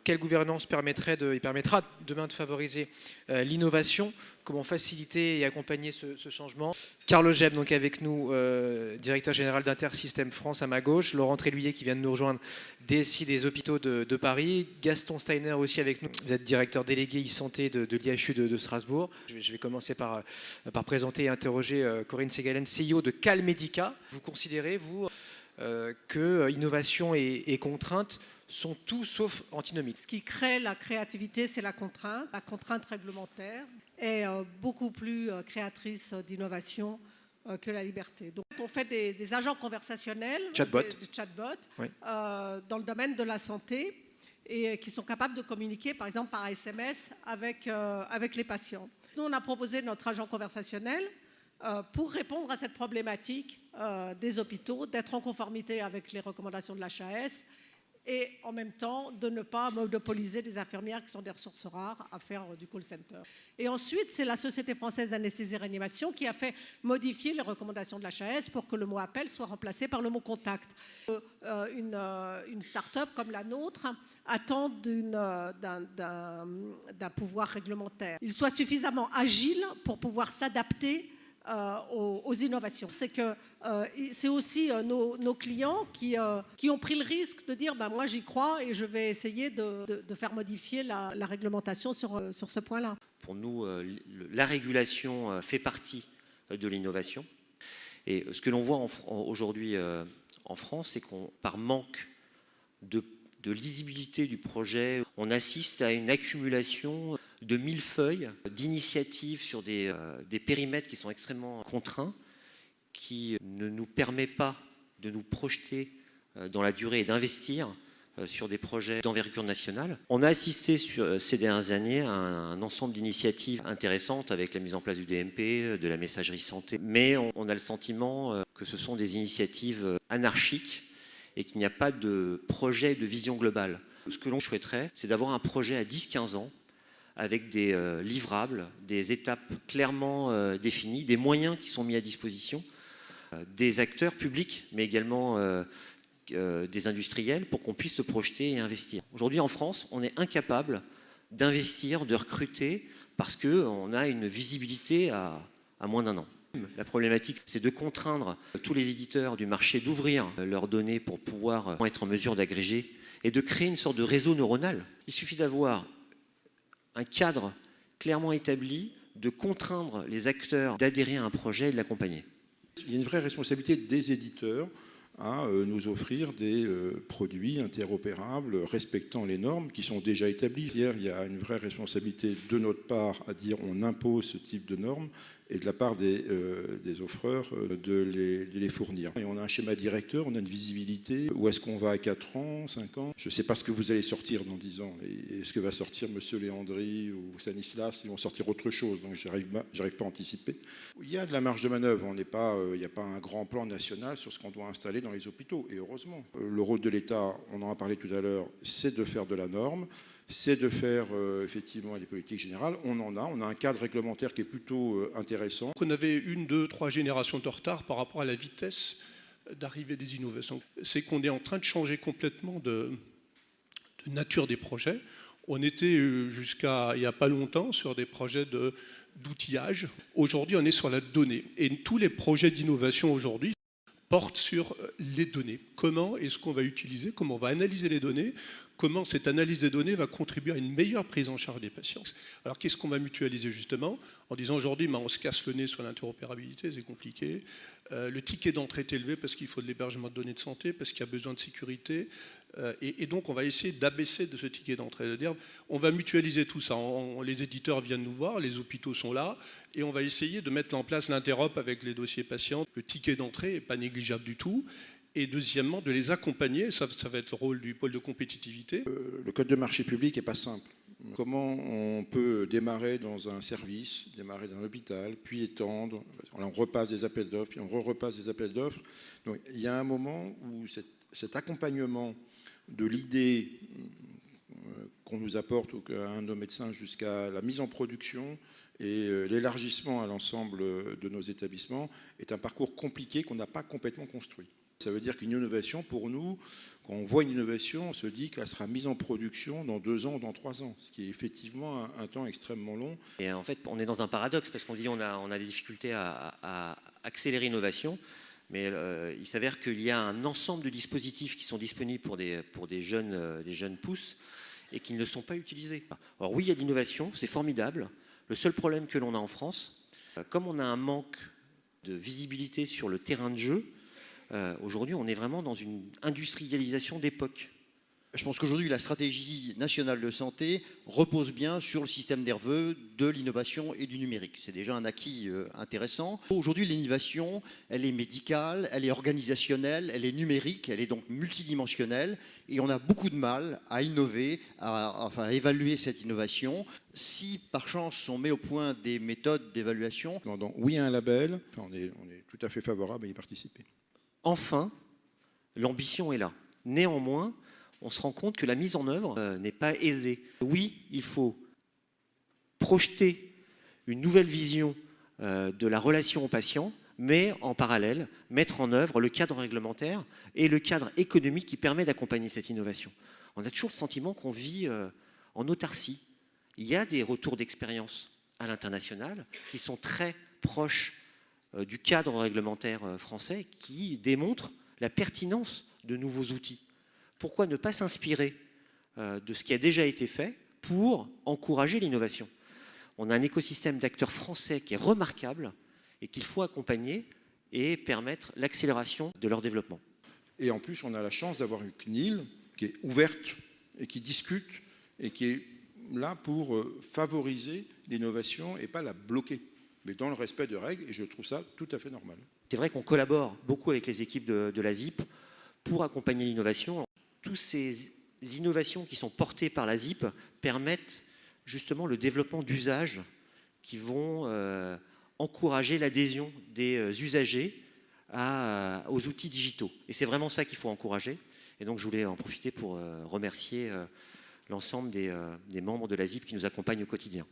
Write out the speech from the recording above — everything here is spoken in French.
quelle gouvernance permettra demain de favoriser l'innovation? Comment faciliter et accompagner ce changement? Carlo Gemme, donc avec nous, directeur général d'Intersystem France à ma gauche. Laurent Tréluillet qui vient de nous rejoindre, DSI des hôpitaux de Paris. Gaston Steiner aussi avec nous. Vous êtes directeur délégué e-santé de l'IHU de Strasbourg. Je vais commencer par présenter et interroger Corinne Segalen, CEO de Calmedica. Vous considérez, vous, que innovation et contrainte sont tout sauf antinomiques? Ce qui crée la créativité, c'est la contrainte. La contrainte réglementaire est beaucoup plus créatrice d'innovation que la liberté. Donc, on fait des agents conversationnels, des chatbots, oui, dans le domaine de la santé et qui sont capables de communiquer, par exemple, par SMS avec les patients. Nous, on a proposé notre agent conversationnel pour répondre à cette problématique des hôpitaux, d'être en conformité avec les recommandations de l'HAS et en même temps de ne pas monopoliser des infirmières qui sont des ressources rares à faire du call center. Et ensuite, c'est la Société française d'anesthésie et réanimation qui a fait modifier les recommandations de l'HAS pour que le mot appel soit remplacé par le mot contact. Une start-up comme la nôtre attend d'un pouvoir réglementaire. Il soit suffisamment agile pour pouvoir s'adapter aux innovations. C'est aussi nos clients qui ont pris le risque de dire moi j'y crois et je vais essayer de faire modifier la réglementation sur ce point-là. Pour nous, la régulation fait partie de l'innovation. Et ce que l'on voit aujourd'hui en France, c'est qu'on, par manque de lisibilité du projet, on assiste à une accumulation de millefeuilles, d'initiatives sur des périmètres qui sont extrêmement contraints, qui ne nous permet pas de nous projeter dans la durée et d'investir sur des projets d'envergure nationale. On a assisté ces dernières années à un ensemble d'initiatives intéressantes avec la mise en place du DMP, de la messagerie santé, mais on a le sentiment que ce sont des initiatives anarchiques et qu'il n'y a pas de projet de vision globale. Ce que l'on souhaiterait, c'est d'avoir un projet à 10-15 ans avec des livrables, des étapes clairement définies, des moyens qui sont mis à disposition des acteurs publics, mais également des industriels, pour qu'on puisse se projeter et investir. Aujourd'hui, en France, on est incapable d'investir, de recruter, parce qu'on a une visibilité à moins d'un an. La problématique, c'est de contraindre tous les éditeurs du marché d'ouvrir leurs données pour pouvoir être en mesure d'agréger et de créer une sorte de réseau neuronal. Il suffit d'avoir un cadre clairement établi, de contraindre les acteurs d'adhérer à un projet et de l'accompagner. Il y a une vraie responsabilité des éditeurs à nous offrir des produits interopérables respectant les normes qui sont déjà établies. Hier, il y a une vraie responsabilité de notre part à dire on impose ce type de normes et de la part des offreurs de les fournir. Et on a un schéma directeur, on a une visibilité. Où est-ce qu'on va à 4 ans, 5 ans? Je ne sais pas ce que vous allez sortir dans 10 ans. Et ce que va sortir M. Léandri ou Stanislas, ils vont sortir autre chose. Donc, je n'arrive pas à anticiper. Il y a de la marge de manœuvre. Il n'y a pas un grand plan national sur ce qu'on doit installer dans les hôpitaux. Et heureusement. Le rôle de l'État, on en a parlé tout à l'heure, c'est de faire de la norme. C'est de faire effectivement des politiques générales. On a un cadre réglementaire qui est plutôt intéressant. On avait 1, 2, 3 générations de retard par rapport à la vitesse d'arrivée des innovations. C'est qu'on est en train de changer complètement de nature des projets. On était jusqu'à il n'y a pas longtemps sur des projets d'outillage. Aujourd'hui, on est sur la donnée. Et tous les projets d'innovation aujourd'hui portent sur les données. Comment est-ce qu'on va utiliser, comment on va analyser les données, comment cette analyse des données va contribuer à une meilleure prise en charge des patients. Alors qu'est-ce qu'on va mutualiser justement? En disant aujourd'hui, on se casse le nez sur l'interopérabilité, c'est compliqué. Le ticket d'entrée est élevé parce qu'il faut de l'hébergement de données de santé, parce qu'il y a besoin de sécurité. Et donc on va essayer d'abaisser de ce ticket d'entrée. C'est-à-dire, on va mutualiser tout ça. Les éditeurs viennent nous voir, les hôpitaux sont là, et on va essayer de mettre en place l'interop avec les dossiers patients. Le ticket d'entrée n'est pas négligeable du tout. Et deuxièmement, de les accompagner, ça va être le rôle du pôle de compétitivité. Le code de marché public n'est pas simple. Comment on peut démarrer dans un service, démarrer dans un hôpital, puis étendre, on repasse des appels d'offres, puis on repasse des appels d'offres. Donc il y a un moment où cet accompagnement de l'idée qu'on nous apporte à un de nos médecins jusqu'à la mise en production et l'élargissement à l'ensemble de nos établissements est un parcours compliqué qu'on n'a pas complètement construit. Ça veut dire qu'une innovation, pour nous, quand on voit une innovation, on se dit qu'elle sera mise en production dans 2 ans ou dans 3 ans, ce qui est effectivement un temps extrêmement long. Et en fait, on est dans un paradoxe parce qu'on dit on a des difficultés à accélérer l'innovation, mais il s'avère qu'il y a un ensemble de dispositifs qui sont disponibles pour des jeunes pousses et qui ne sont pas utilisés. Alors oui, il y a de l'innovation, c'est formidable. Le seul problème que l'on a en France, comme on a un manque de visibilité sur le terrain de jeu, aujourd'hui, on est vraiment dans une industrialisation d'époque. Je pense qu'aujourd'hui, la stratégie nationale de santé repose bien sur le système nerveux, de l'innovation et du numérique. C'est déjà un acquis intéressant. Aujourd'hui, l'innovation, elle est médicale, elle est organisationnelle, elle est numérique, elle est donc multidimensionnelle. Et on a beaucoup de mal à innover, à évaluer cette innovation. Si, par chance, on met au point des méthodes d'évaluation... Oui à un label, on est tout à fait favorable à y participer. Enfin, l'ambition est là. Néanmoins, on se rend compte que la mise en œuvre n'est pas aisée. Oui, il faut projeter une nouvelle vision de la relation au patient, mais en parallèle, mettre en œuvre le cadre réglementaire et le cadre économique qui permet d'accompagner cette innovation. On a toujours le sentiment qu'on vit en autarcie. Il y a des retours d'expérience à l'international qui sont très proches du cadre réglementaire français qui démontrent la pertinence de nouveaux outils. Pourquoi ne pas s'inspirer de ce qui a déjà été fait pour encourager l'innovation? On a un écosystème d'acteurs français qui est remarquable et qu'il faut accompagner et permettre l'accélération de leur développement. Et en plus, on a la chance d'avoir une CNIL qui est ouverte et qui discute et qui est là pour favoriser l'innovation et pas la bloquer, mais dans le respect de règles, et je trouve ça tout à fait normal. C'est vrai qu'on collabore beaucoup avec les équipes de la ZIP pour accompagner l'innovation. Toutes ces innovations qui sont portées par la ZIP permettent justement le développement d'usages qui vont encourager l'adhésion des usagers aux outils digitaux. Et c'est vraiment ça qu'il faut encourager. Et donc je voulais en profiter pour remercier l'ensemble des membres de la ZIP qui nous accompagnent au quotidien.